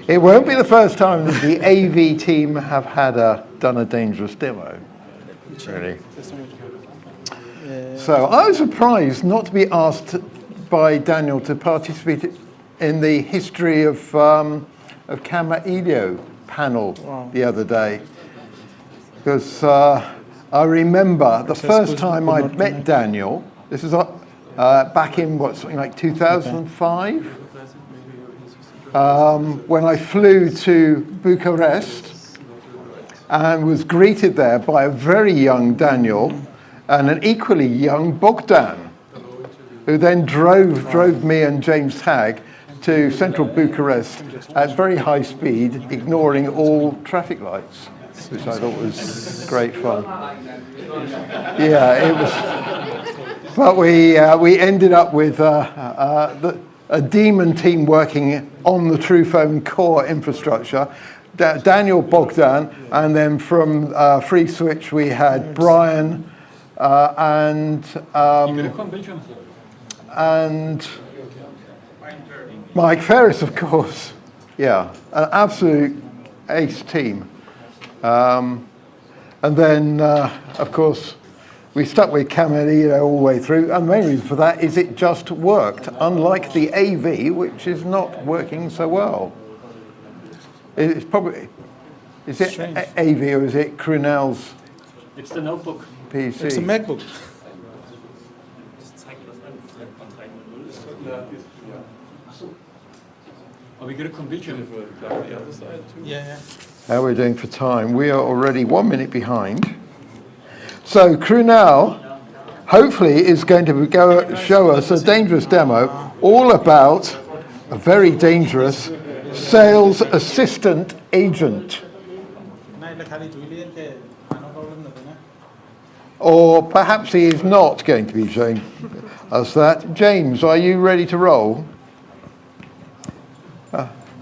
It won't be the first time that the AV team have done a dangerous demo, really. So I was surprised not to be asked by Daniel to participate in the history of Kamailio panel the other day, because I remember the first time I met Daniel. This is back in something like 2005, when I flew to Bucharest and was greeted there by a very young Daniel and an equally young Bogdan, who then drove me and James Tagg to central Bucharest at very high speed, ignoring all traffic lights, which I thought was great fun. Yeah, it was. But we ended up with a demon team working on the TruePhone core infrastructure. Daniel, Bogdan, and then from FreeSwitch we had Brian and Mike Ferris, of course. Yeah, an absolute ace team. And then, of course, we stuck with Kamailio all the way through, and the main reason for that is it just worked, unlike the AV, which is not working so well. It's probably, is it AV or is it Crunel's? It's the notebook. PC. It's a MacBook. Are we going to conviction? Yeah. How are we doing for time? We are already 1 minute behind. So Crunel, hopefully, is going to show us a dangerous demo all about a very dangerous sales assistant agent. Or perhaps he is not going to be showing us that. James, are you ready to roll?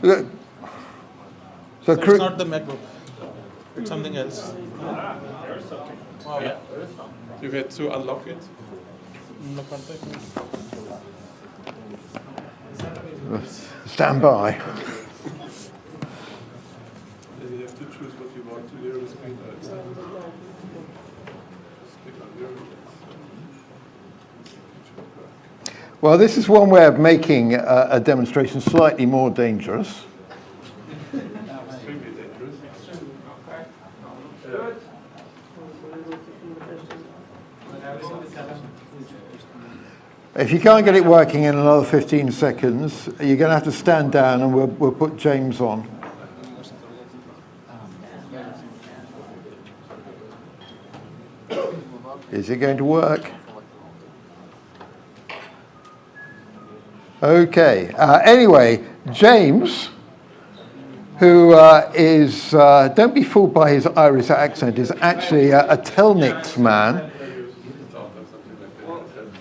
So it's not the MacBook. It's something else. Wow. Yeah. You had to unlock it? No contact. Stand by. You have to choose what you want to hear the screen. Well, this is one way of making a demonstration slightly more dangerous. Extremely dangerous. If you can't get it working in another 15 seconds, you're going to have to stand down and we'll put James on. Is it going to work? Okay. Anyway, James, who is, don't be fooled by his Irish accent, is actually a Telnix man.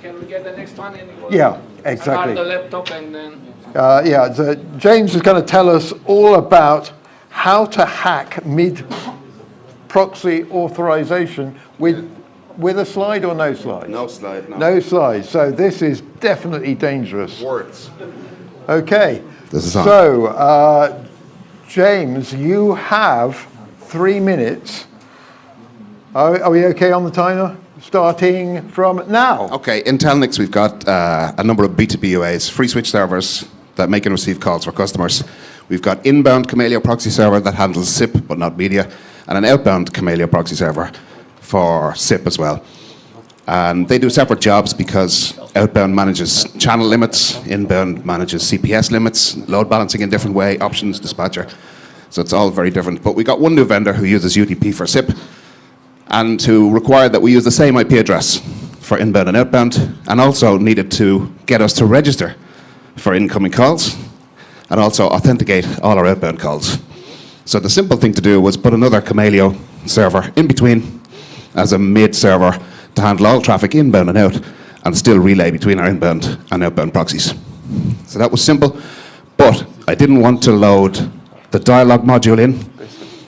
Can we get the next one? Yeah, exactly. Start the laptop and then... So James is going to tell us all about how to hack mid-proxy authorization with a slide or no slides? No slide, no. No slides. So this is definitely dangerous. Words. Okay. This is on. So, James, you have 3 minutes. Are we okay on the timer? Starting from now. Okay, in Telnix we've got a number of B2B UAs, free switch servers that make and receive calls for customers. We've got inbound Kamailio proxy server that handles SIP but not media, and an outbound Kamailio proxy server for SIP as well. And they do separate jobs because outbound manages channel limits, inbound manages CPS limits, load balancing in different way, options, dispatcher. So it's all very different. But we got one new vendor who uses UDP for SIP and who required that we use the same IP address for inbound and outbound, and also needed to get us to register for incoming calls and also authenticate all our outbound calls. So the simple thing to do was put another Kamailio server in between as a mid server to handle all traffic inbound and out and still relay between our inbound and outbound proxies. So that was simple, but I didn't want to load the dialog module in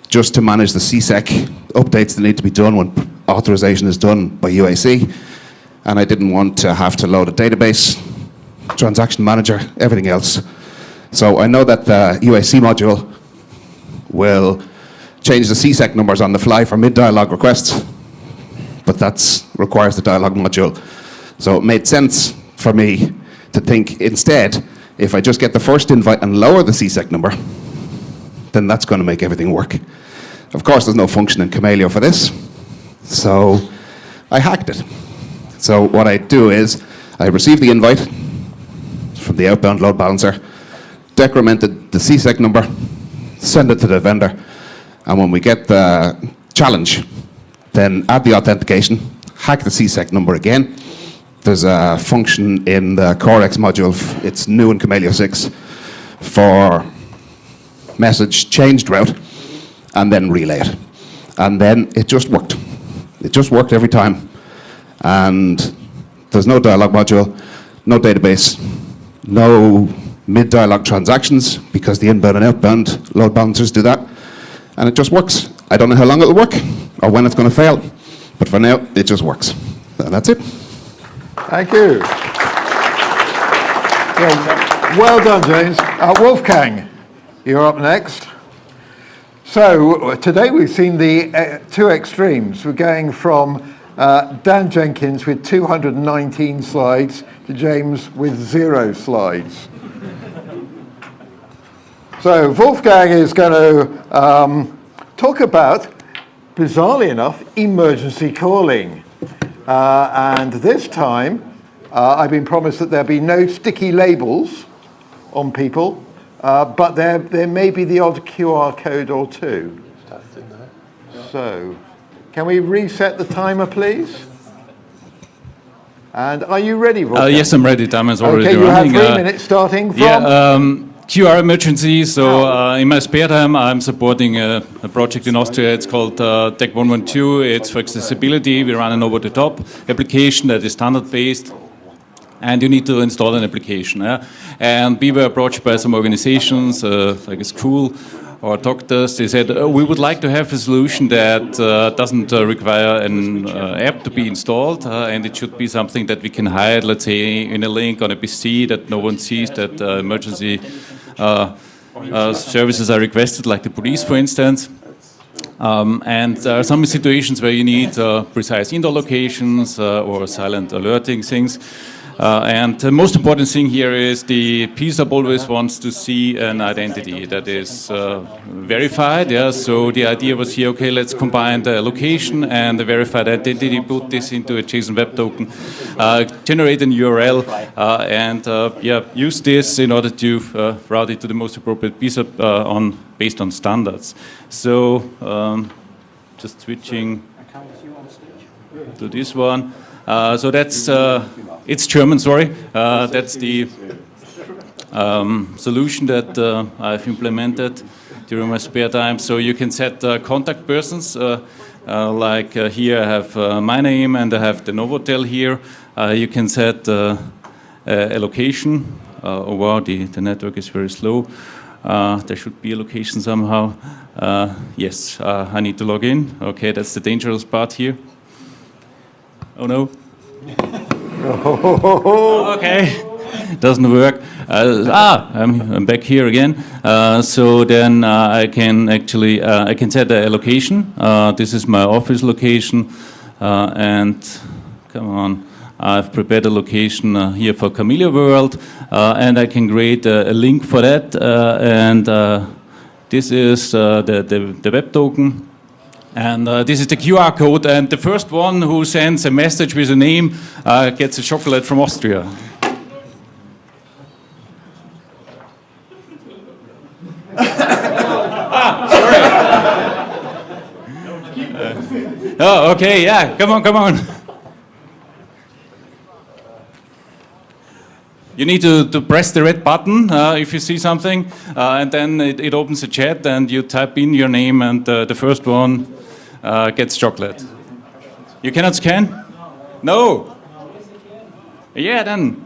just to manage the CSEC updates that need to be done when authorization is done by UAC, and I didn't want to have to load a database, transaction manager, everything else. So I know that the UAC module will change the CSEC numbers on the fly for mid-dialogue requests, but that requires the dialogue module. So it made sense for me to think instead, if I just get the first invite and lower the CSEC number, then that's going to make everything work. Of course, there's no function in Kamailio for this, so I hacked it. So what I do is, I receive the invite from the outbound load balancer, decremented the CSEC number, send it to the vendor, and when we get the challenge, then add the authentication, hack the CSEC number again. There's a function in the CoreX module, it's new in Kamailio 6, for message changed route, and then relay it. And then it just worked. It just worked every time. And there's no dialogue module, no database, no mid-dialogue transactions, because the inbound and outbound load balancers do that. And it just works. I don't know how long it'll work, or when it's going to fail, but for now, it just works. And that's it. Thank you. Well done, James. Wolfgang, you're up next. So today we've seen the two extremes. We're going from Dan Jenkins with 219 slides to James with 0 slides. So Wolfgang is going to talk about, bizarrely enough, emergency calling. And this time, I've been promised that there'll be no sticky labels on people, but there may be the odd QR code or two. So, can we reset the timer, please? And are you ready, Wolfgang? Yes, I'm ready. Time is already okay, you running. have 3 minutes starting from... Yeah, QR emergency. So in my spare time, I'm supporting a project in Austria. It's called Tech 112. It's for accessibility. We run an over-the-top application that is standard-based, and you need to install an application. And we were approached by some organizations, like a school or doctors. They said, we would like to have a solution that doesn't require an app to be installed, and it should be something that we can hide, let's say, in a link on a PC that no one sees, that emergency services are requested, like the police, for instance. And there are some situations where you need precise indoor locations or silent alerting things. And the most important thing here is the PSAP always wants to see an identity that is verified. Yeah? So the idea was here, okay, let's combine the location and the verified identity, put this into a JSON Web Token, generate an URL, and use this in order to route it to the most appropriate PSAP based on standards. So just switching to this one. So that's, it's German, sorry. That's the solution that I've implemented during my spare time. So you can set contact persons, like here I have my name and I have the Novotel here. You can set a location. Oh wow, the network is very slow. There should be a location somehow. Yes, I need to log in. Okay, that's the dangerous part here. Oh no. Okay, doesn't work. I'm back here again. So then I can actually I can set a location. This is my office location, and come on, I've prepared a location here for Kamailio World, and I can create a link for that. And this is the web token. And this is the QR code, and the first one who sends a message with a name gets a chocolate from Austria. Sorry. Oh, okay, yeah, come on. You need to press the red button if you see something, and then it opens a chat, and you type in your name, and the first one gets chocolate. You cannot scan? No. Yeah, then.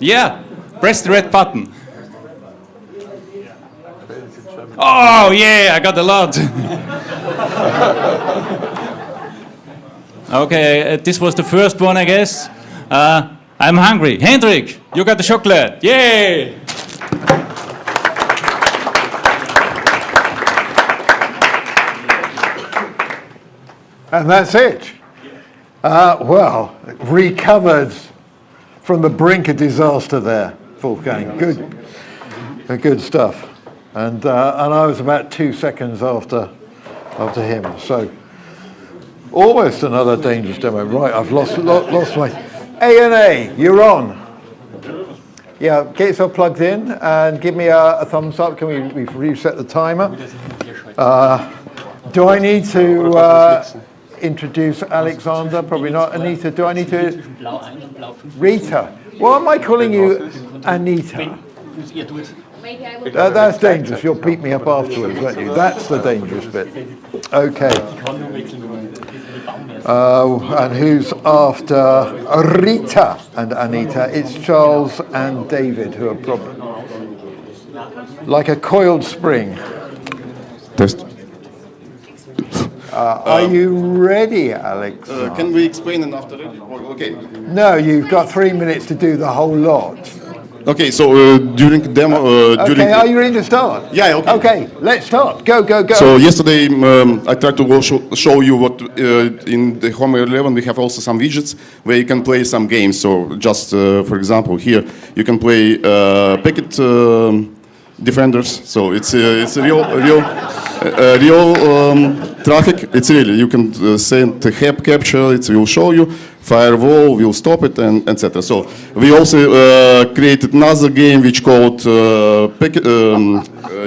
Yeah, press the red button. Oh, yeah, I got a lot. Okay, this was the first one, I guess. I'm hungry. Hendrik, you got the chocolate. Yay! And that's it. Well, recovered from the brink of disaster there, Wolfgang. Good stuff. And I was about 2 seconds after him. So almost another dangerous demo. Right, I've lost my... A&A, you're on. Yeah, get yourself plugged in and give me a thumbs up. We've reset the timer. Do I need to introduce Alexander? Probably not. Anita, do I need to? Rita. Why am I calling you Anita? That's dangerous. You'll beat me up afterwards, won't you? That's the dangerous bit. Okay. And who's after Rita and Anita? It's Charles and David who are probably like a coiled spring. Test. Are you ready, Alex? Can we explain and after it? Okay. No, you've got 3 minutes to do the whole lot. Okay, so during demo... Okay, are you ready to start? Yeah, okay. Okay, let's start. Go. So yesterday I tried to show you what in the Home 11 we have also some widgets where you can play some games. So just for example here you can play Packet Defenders. So it's a real traffic. It's really you can send a HEP capture. It will show you. Firewall will stop it and etc. So we also created another game which called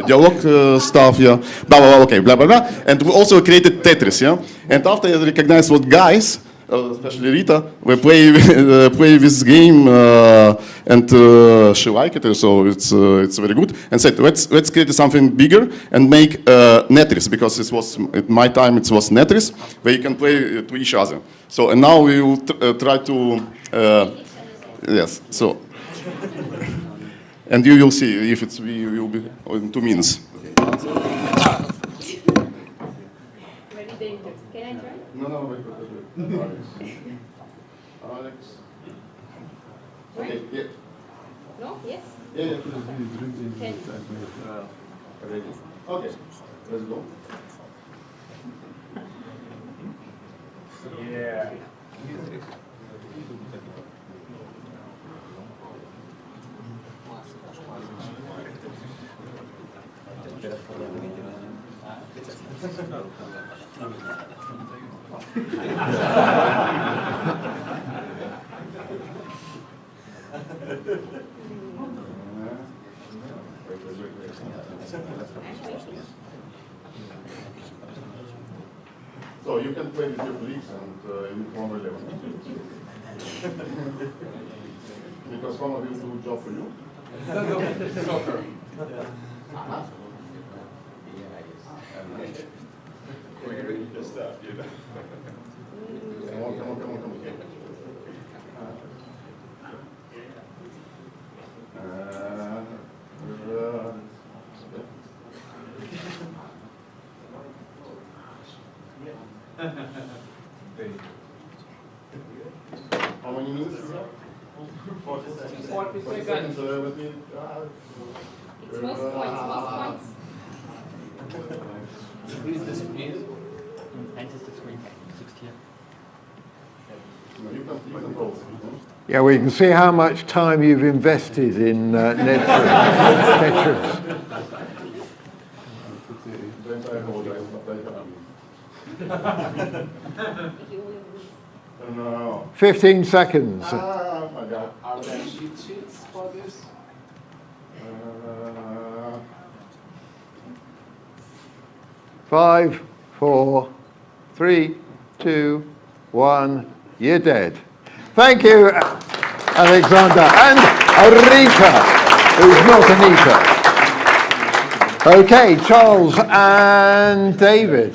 dialogue stuff, yeah, blah blah blah, okay, blah blah blah, and we also created Tetris, yeah. And after I recognized what guys, especially Rita, we play this game and she liked it, so it's very good. And said let's create something bigger and make Netris, because it was at my time it was Netris where you can play to each other. So and now we will try to yes. So and you will see if we will be in 2 minutes. Very dangerous. Can I try? No, wait. Alex. Right? Yeah. No? Yes? Yeah. Can. Okay, let's go. Yeah. So you can play with your colleagues and in Home 11. Because Home will do a job for you. Come on. How many minutes is that? 40 seconds. 40 seconds. It's most points. Who is the speed? Eins ist das Screen. 16. You can roll. Yeah, we can see how much time you've invested in Netris. Then I apologize, but I No. 15 seconds. Oh my God. Are there cheat sheets for this? 5, 4, 3, 2, 1. You're dead. Thank you, Alexander. And Rita, who's not Anita. Okay, Charles and David.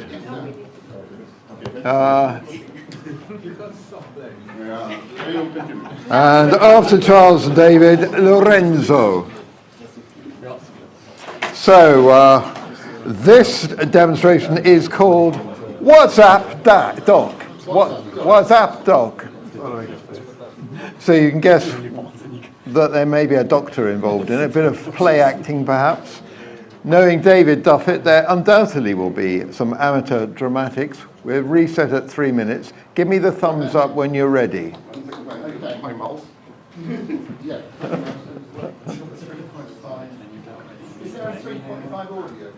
And after Charles and David, Lorenzo. So this demonstration is called WhatsApp Doc. WhatsApp Doc. So you can guess that there may be a doctor involved in it, a bit of play acting perhaps. Knowing David Duffett, there undoubtedly will be some amateur dramatics. We'll reset at 3 minutes. Give me the thumbs up when you're ready. Okay, my mouse. Yeah. Is there a 3.5 audio?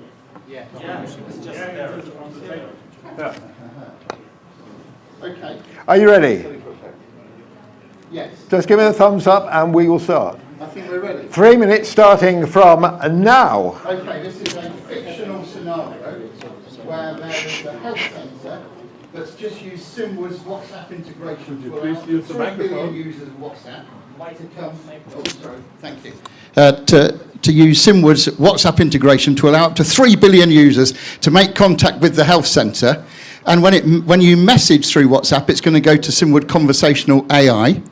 Okay. Are you ready? Yes. Just give me the thumbs up and we will start. I think we're ready. 3 minutes starting from now. Okay, this is a fictional scenario where there is a health centre that's just used Simwood's WhatsApp integration to allow 3 billion users of WhatsApp to come. Oh, sorry. Thank you. To use Simwood's WhatsApp integration to allow up to 3 billion users to make contact with the health centre. And when you message through WhatsApp, it's going to go to Simwood Conversational AI.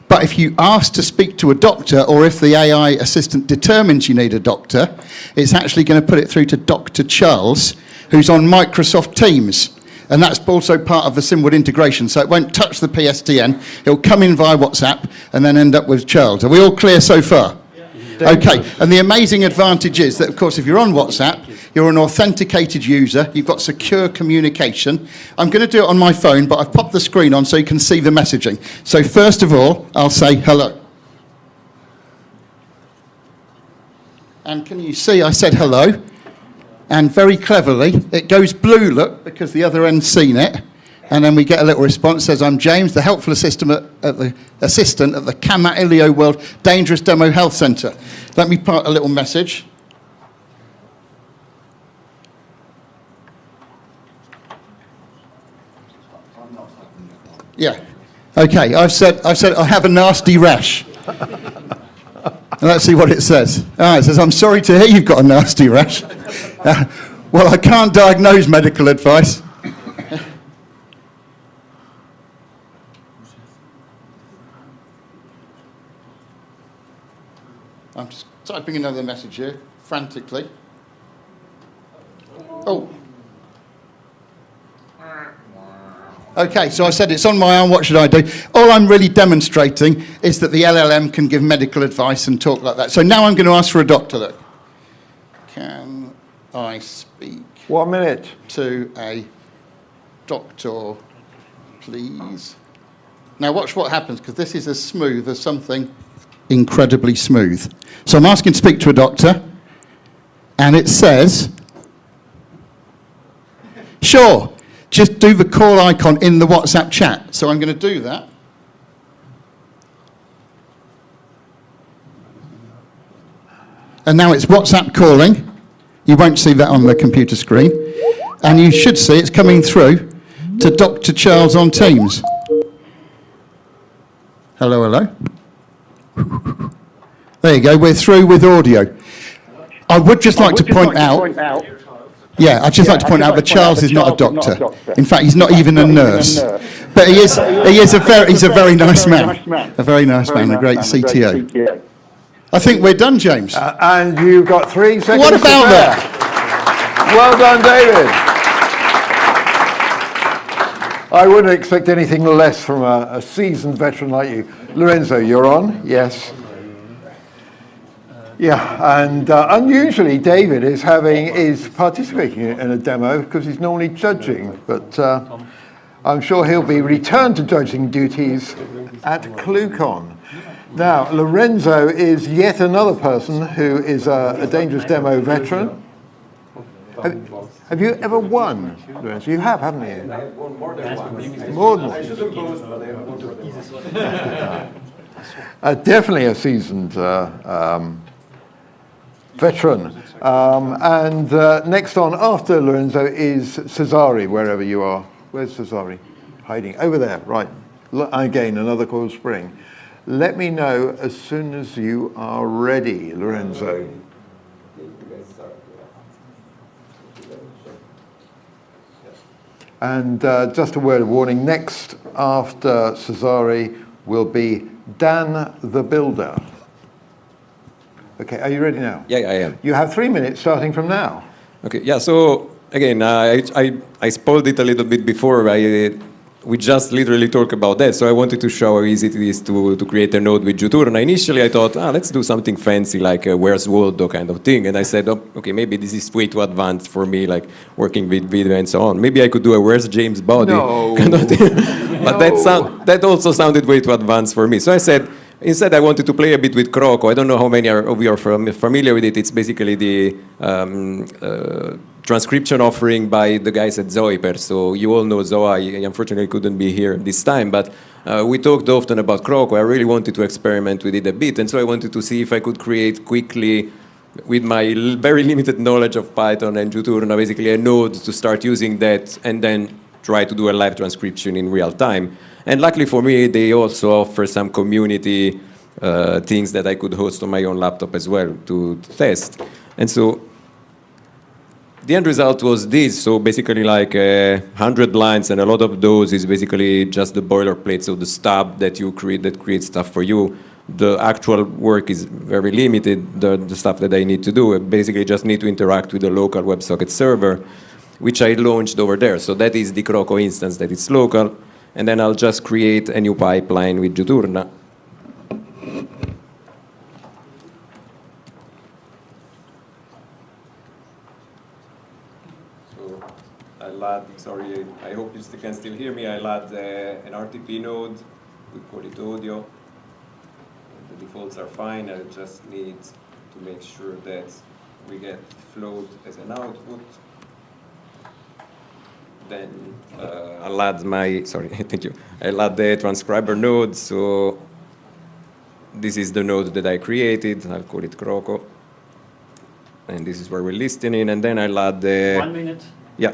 But if you ask to speak to a doctor, or if the AI assistant determines you need a doctor, it's actually going to put it through to Dr. Charles, who's on Microsoft Teams. And that's also part of the Simwood integration. So it won't touch the PSTN. It'll come in via WhatsApp and then end up with Charles. Are we all clear so far? Okay, and the amazing advantage is that, of course, if you're on WhatsApp, you're an authenticated user, you've got secure communication. I'm going to do it on my phone, but I've popped the screen on so you can see the messaging. So first of all, I'll say hello. And can you see I said hello? And very cleverly, it goes blue, look, because the other end's seen it. And then we get a little response, says, I'm James, the helpful assistant at the Kamailio World Dangerous Demo Health Centre. Let me put a little message. Yeah. Okay, I've said I have a nasty rash. Let's see what it says. It says, I'm sorry to hear you've got a nasty rash. Well, I can't diagnose medical advice. I'm just typing another message here, frantically. Oh. Okay, so I said it's on my arm, what should I do? All I'm really demonstrating is that the LLM can give medical advice and talk like that. So now I'm going to ask for a doctor, look. Can I speak 1 minute to a doctor, please? Now watch what happens, because this is as smooth as something incredibly smooth. So I'm asking to speak to a doctor, and it says, sure, just do the call icon in the WhatsApp chat. So I'm going to do that. And now it's WhatsApp calling. You won't see that on the computer screen. And you should see it's coming through to Dr. Charles on Teams. Hello, hello. There you go, we're through with audio. I would just like to point out, I'd just like to point out that Charles is not a doctor. In fact, he's not even a nurse. But he's a very nice man. A very nice man, a great CTO. I think we're done, James. and you've got 3 seconds. What about to that? Well done, David. I wouldn't expect anything less from a seasoned veteran like you. Lorenzo, you're on? Yes. Yeah, and unusually David is participating in a demo because he's normally judging, but I'm sure he'll be returned to judging duties at ClueCon. Now, Lorenzo is yet another person who is a dangerous demo veteran. Have you ever won, Lorenzo? You have, haven't you? More than one. Definitely a seasoned veteran. And next on after Lorenzo is Cesare, wherever you are. Where's Cesare? Hiding. Over there, right. Again, another coiled spring. Let me know as soon as you are ready, Lorenzo. And just a word of warning, next after Cesare will be Dan the Builder. Okay, are you ready now? Yeah, I am. You have 3 minutes starting from now. Okay, yeah, so again, I spoiled it a little bit before. we just literally talk about that. So I wanted to show how easy it is to create a node with Juturna. Initially, I thought, let's do something fancy like a Where's Waldo kind of thing. And I said, oh, okay, maybe this is way too advanced for me, like working with video and so on. Maybe I could do a Where's James Body kind of thing. But that also sounded way too advanced for me. So I said, instead, I wanted to play a bit with Croco. I don't know how many of you are familiar with it. It's basically the transcription offering by the guys at Zoiper. So you all know Zoa. I unfortunately couldn't be here this time, but we talked often about Croco. I really wanted to experiment with it a bit, and so I wanted to see if I could create quickly, with my very limited knowledge of Python and Juturna, basically a node to start using that, and then try to do a live transcription in real time. And luckily for me, they also offer some community things that I could host on my own laptop as well to test. And so the end result was this. So basically like 100 lines, and a lot of those is basically just the boilerplate, so the stub that you create that creates stuff for you. The actual work is very limited, the stuff that I need to do. I basically just need to interact with the local WebSocket server, which I launched over there. So that is the Croco instance that is local. And then I'll just create a new pipeline with Juturna. So I'll add, sorry, I hope you can still hear me. I'll add an RTP node. We call it audio. The defaults are fine. I just need to make sure that we get float as an output. Then I'll add my, sorry, thank you. I'll add the transcriber node. So this is the node that I created. I'll call it Croco. And this is where we're listening. And then I'll add the... 1 minute. Yeah.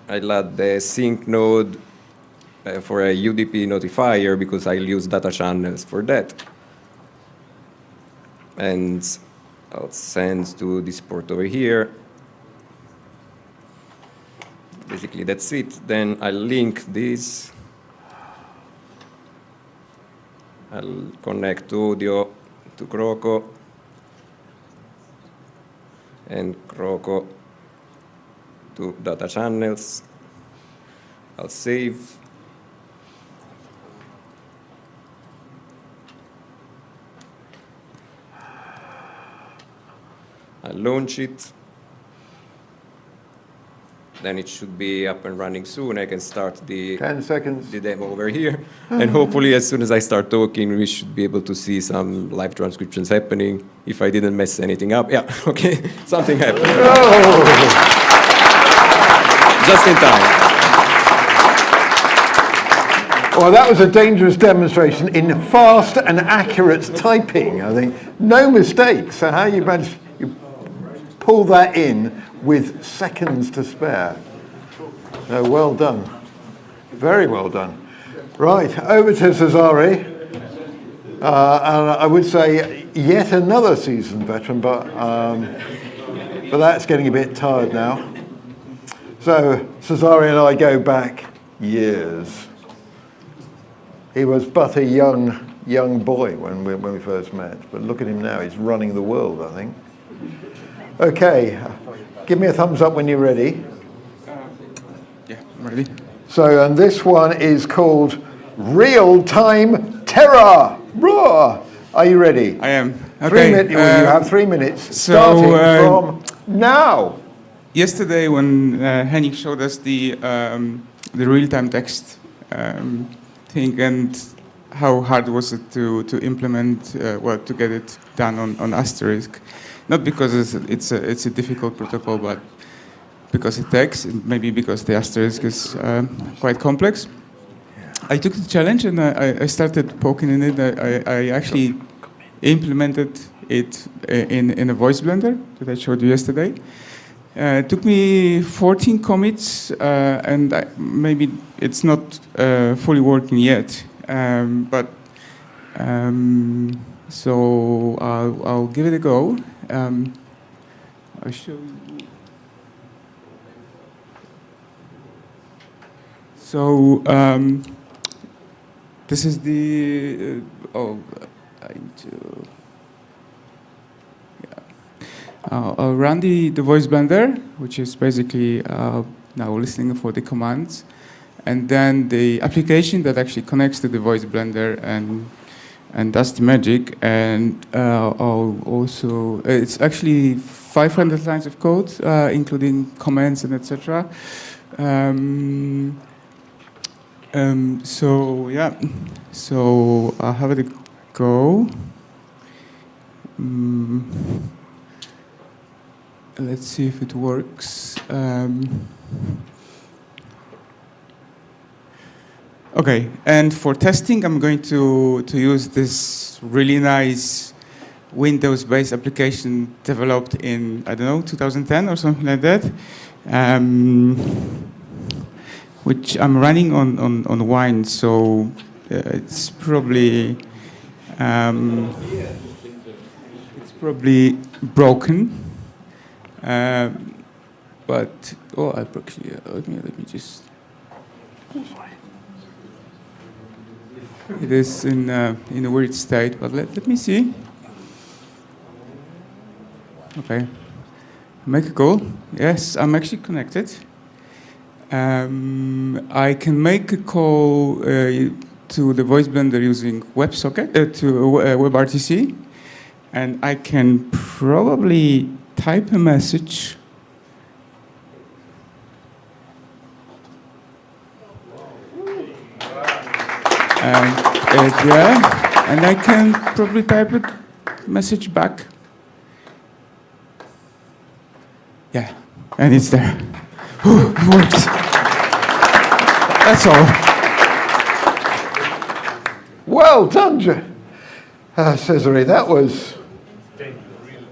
I'll add the sync node for a UDP notifier because I'll use data channels for that. And I'll send to this port over here. Basically, that's it. Then I'll link this. I'll connect audio to Croco and Croco to data channels. I'll save. I'll launch it. Then it should be up and running soon. I can start the 10 seconds. The demo over here. And hopefully as soon as I start talking, we should be able to see some live transcriptions happening. If I didn't mess anything up. Yeah, okay, something happened. Oh. Just in time. Well, that was a dangerous demonstration in fast and accurate typing, I think. No mistakes. So how you managed to pull that in with seconds to spare. So well done. Very well done. Right, over to Cesare. And I would say yet another seasoned veteran, but that's getting a bit tired now. So Cesare and I go back years. He was but a young boy when we first met, but look at him now, he's running the world, I think. Okay, give me a thumbs up when you're ready. Yeah, I'm ready. So, and this one is called Real-Time Terror. Raw. Are you ready? I am. Okay. Okay. You have 3 minutes, starting from now. Yesterday, when Henning showed us the real-time text thing and how hard was it to implement, to get it done on Asterisk. Not because it's a difficult protocol, but because it takes, maybe because the Asterisk is quite complex. I took the challenge and I started poking in it. I actually implemented it in a voice blender that I showed you yesterday. It took me 14 commits, and maybe it's not fully working yet. So I'll give it a go. I'll show you. So this is the I need to. I'll run the voice blender, which is basically now listening for the commands. and then the application that actually connects to the voice blender and does the magic. And also, it's actually 500 lines of code, including comments and etc. So yeah, so I'll have it go. Let's see if it works. Okay, and for testing, I'm going to use this really nice Windows-based application developed in, I don't know, 2010 or something like that, which I'm running on Wine, so it's probably broken. But actually, let me just. It is in a weird state, but let me see. Okay, make a call. Yes, I'm actually connected. I can make a call to the voice blender using WebSocket to WebRTC, and I can probably type a message. And I can probably type a message back. Yeah, and it's there. Whew, it works. That's all. Well done, Cesare. That was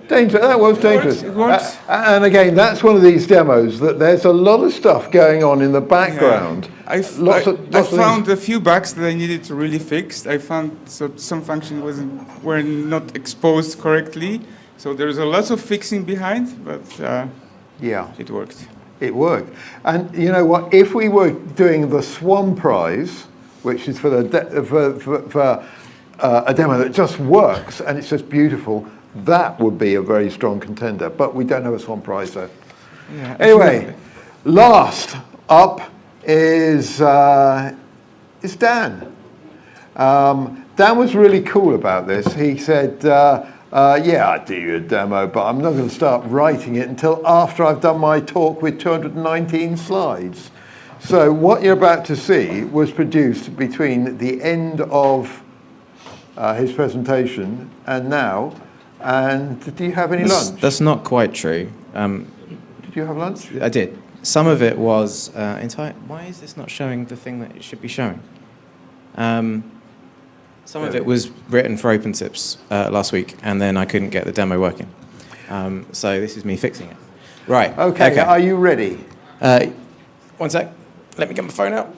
dangerous. That was dangerous. It works. And again, that's one of these demos that there's a lot of stuff going on in the background. Yeah. I found a few bugs that I needed to really fix. I found some functions were not exposed correctly. So there's a lot of fixing behind, but yeah, it worked. It worked. And you know what? If we were doing the Swan Prize, which is for a demo that just works and it's just beautiful, that would be a very strong contender. But we don't have a Swan Prize, so. Yeah, anyway, last up is Dan. Dan was really cool about this. He said, yeah, I'll do you a demo, but I'm not going to start writing it until after I've done my talk with 219 slides. So what you're about to see was produced between the end of his presentation and now. And do you have any lunch? That's not quite true. Did you have lunch? I did. Some of it was entire. Why is this not showing the thing that it should be showing? Some of it was written for OpenTips last week, and then I couldn't get the demo working. So this is me fixing it. Right. Okay. Are you ready? 1 sec. Let me get my phone out.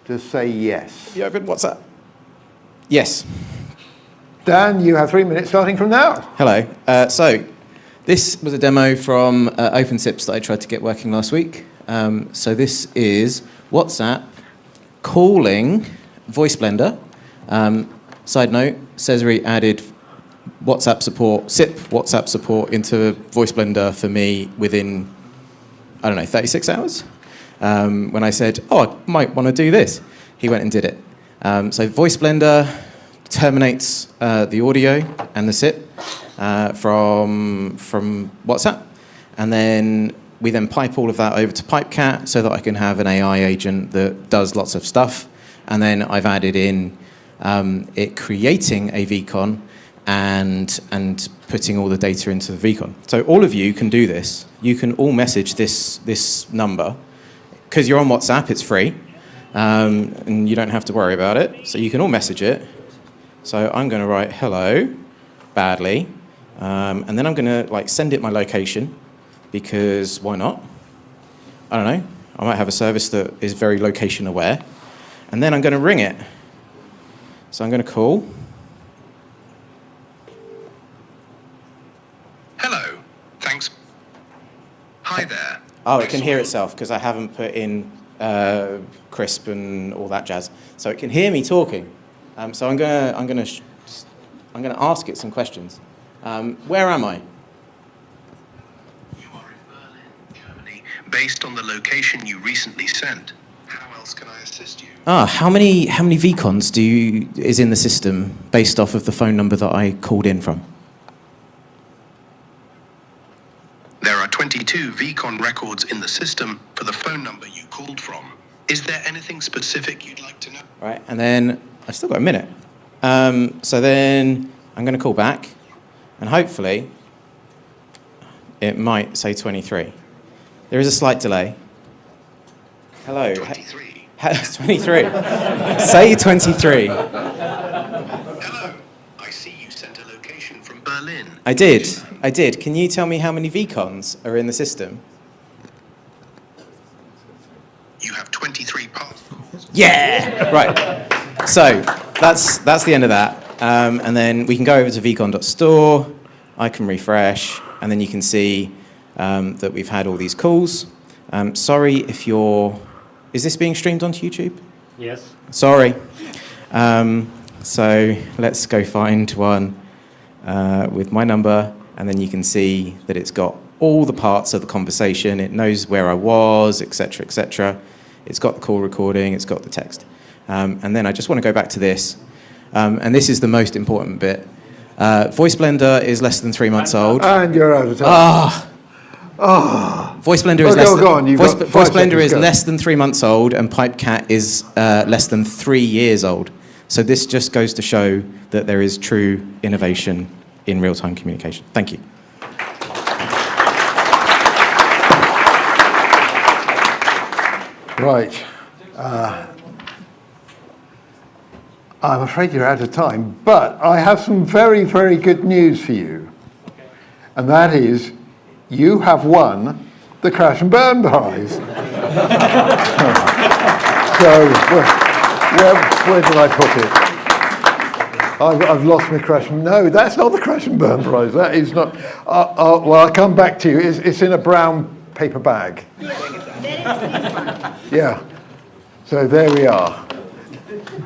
Just say yes. You open WhatsApp? Yes. Dan, you have 3 minutes starting from now. Hello. So this was a demo from OpenTips that I tried to get working last week. So this is WhatsApp calling Voice Blender. Side note, Cesare added WhatsApp support, SIP WhatsApp support into Voice Blender for me within, 36 hours. When I said, I might want to do this, he went and did it. So Voice Blender terminates the audio and the SIP from WhatsApp, and then we then pipe all of that over to PipeCat so that I can have an AI agent that does lots of stuff. And then I've added in it creating a VCon and putting all the data into the VCon. So all of you can do this. You can all message this number. Because you're on WhatsApp, it's free. And you don't have to worry about it. So you can all message it. So I'm going to write hello, badly. And then I'm going to send it my location. Because why not? I don't know. I might have a service that is very location aware. And then I'm going to ring it. So I'm going to call. Hello. Thanks. Hi there. Oh, it can hear itself because I haven't put in crisp and all that jazz. So it can hear me talking. So I'm going to ask it some questions. Where am I? You are in Berlin, Germany. based on the location you recently sent. How else can I assist you? How many VCons is in the system based off of the phone number that I called in from? There are 22 VCon records in the system for the phone number you called from. Is there anything specific you'd like to know? Right, and then I've still got a minute. So then I'm going to call back, and hopefully it might say 23. There is a slight delay. Hello. 23. 23. Say 23. Hello. I see you sent a location from Berlin. I did. Can you tell me how many VCons are in the system? You have 23 passports. Yeah! Right. So that's the end of that. And then we can go over to vcon.store. I can refresh, and then you can see that we've had all these calls. Sorry if you're... Is this being streamed onto YouTube? Yes. Sorry. So let's go find one with my number, and then you can see that it's got all the parts of the conversation. It knows where I was, etc., etc. It's got the call recording. It's got the text. And then I just want to go back to this. And this is the most important bit. Voice Blender is less than 3 months old. And you're out of time. Voice Blender is Voice Blender is less than 3 months old, and PipeCat is less than 3 years old. So this just goes to show that there is true innovation in real-time communication. Thank you. Right. I'm afraid you're out of time, but I have some very, very good news for you. And that is, you have won the Crash and Burn Prize. So, where did I put it? I've lost my Crash. No, that's not the Crash and Burn Prize. That is not. Well, I'll come back to you. It's in a brown paper bag. Yeah. So there we are.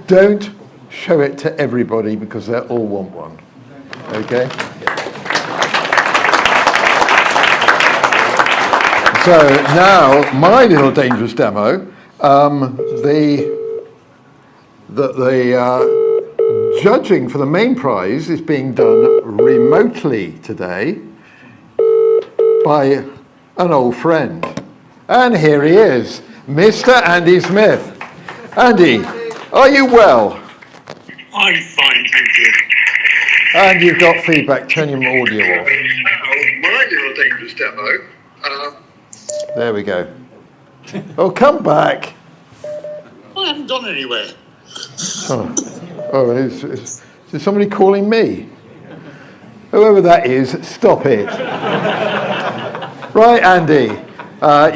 Don't show it to everybody because they all want one. Okay? So now, my little dangerous demo, the judging for the main prize is being done remotely today by an old friend. And here he is, Mr. Andy Smith. Andy, are you well? I'm fine, thank you. And you've got feedback. Turn your audio off. My little dangerous demo. There we go. Oh, come back. I haven't gone anywhere. Is somebody calling me? Whoever that is, stop it. Right, Andy.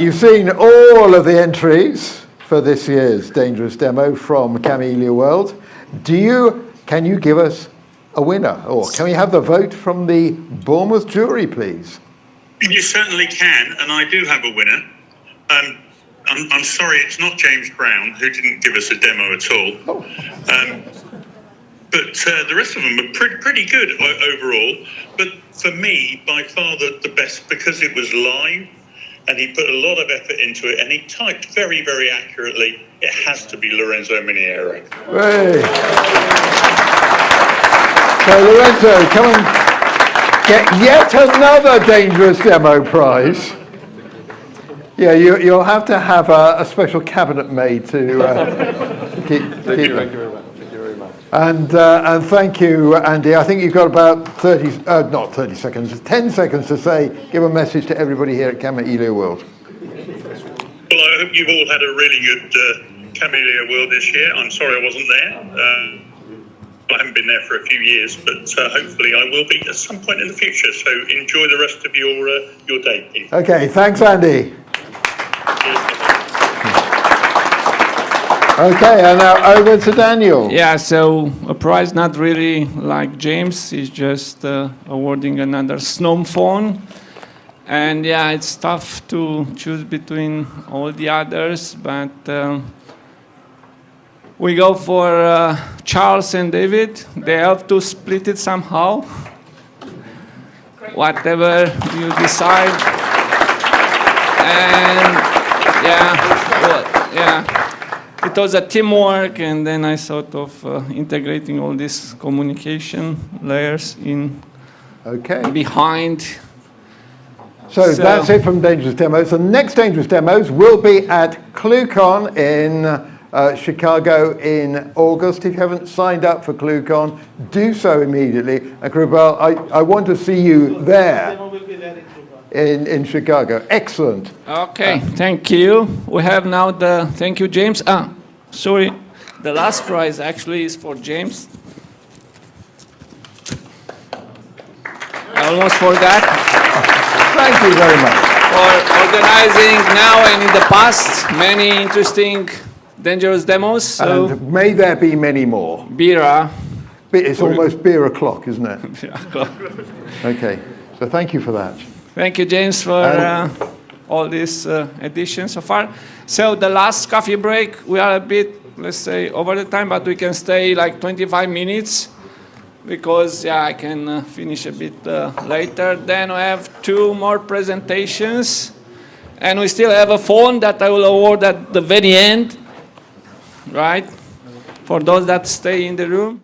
You've seen all of the entries for this year's Dangerous Demo from Kamailio World. Can you give us a winner? Or can we have the vote from the Bournemouth jury, please? You certainly can, and I do have a winner. I'm sorry, it's not James Brown, who didn't give us a demo at all. But the rest of them are pretty good overall. But for me, by far the best, because it was live, and he put a lot of effort into it, and he typed very, very accurately. It has to be Lorenzo Miniero. Hey. So Lorenzo, come and get yet another Dangerous Demo prize. Yeah, you'll have to have a special cabinet made to keep Thank you very much. Thank you very much. And thank you, Andy. I think you've got about 10 seconds to give a message to everybody here at Kamailio World. Well, I hope you've all had a really good Kamailio World this year. I'm sorry I wasn't there. I haven't been there for a few years, but hopefully I will be at some point in the future. So enjoy the rest of your day, Pete. Okay, thanks, Andy. Okay, and now over to Daniel. Yeah, so a prize not really like James, is just awarding another Snom phone. And yeah, it's tough to choose between all the others, but we go for Charles and David. They have to split it somehow. Whatever you decide. And it was a teamwork, and then I thought of integrating all these communication layers in behind. So that's it from Dangerous Demos. The next Dangerous Demos will be at ClueCon in Chicago in August. If you haven't signed up for ClueCon, do so immediately. And Krubal, I want to see you there in Chicago. Excellent. Okay, thank you. We have now the, thank you, James. Sorry, the last prize actually is for James. I almost forgot. Thank you very much. For organizing now and in the past many interesting Dangerous Demos. So And may there be many more. Bira. It's almost beer o'clock, isn't it? Yeah. Okay, so thank you for that. Thank you, James, for all these editions so far. So the last coffee break, we are a bit, let's say, over the time, but we can stay like 25 minutes because, I can finish a bit later. Then we have 2 more presentations, and we still have a phone that I will award at the very end, right, for those that stay in the room.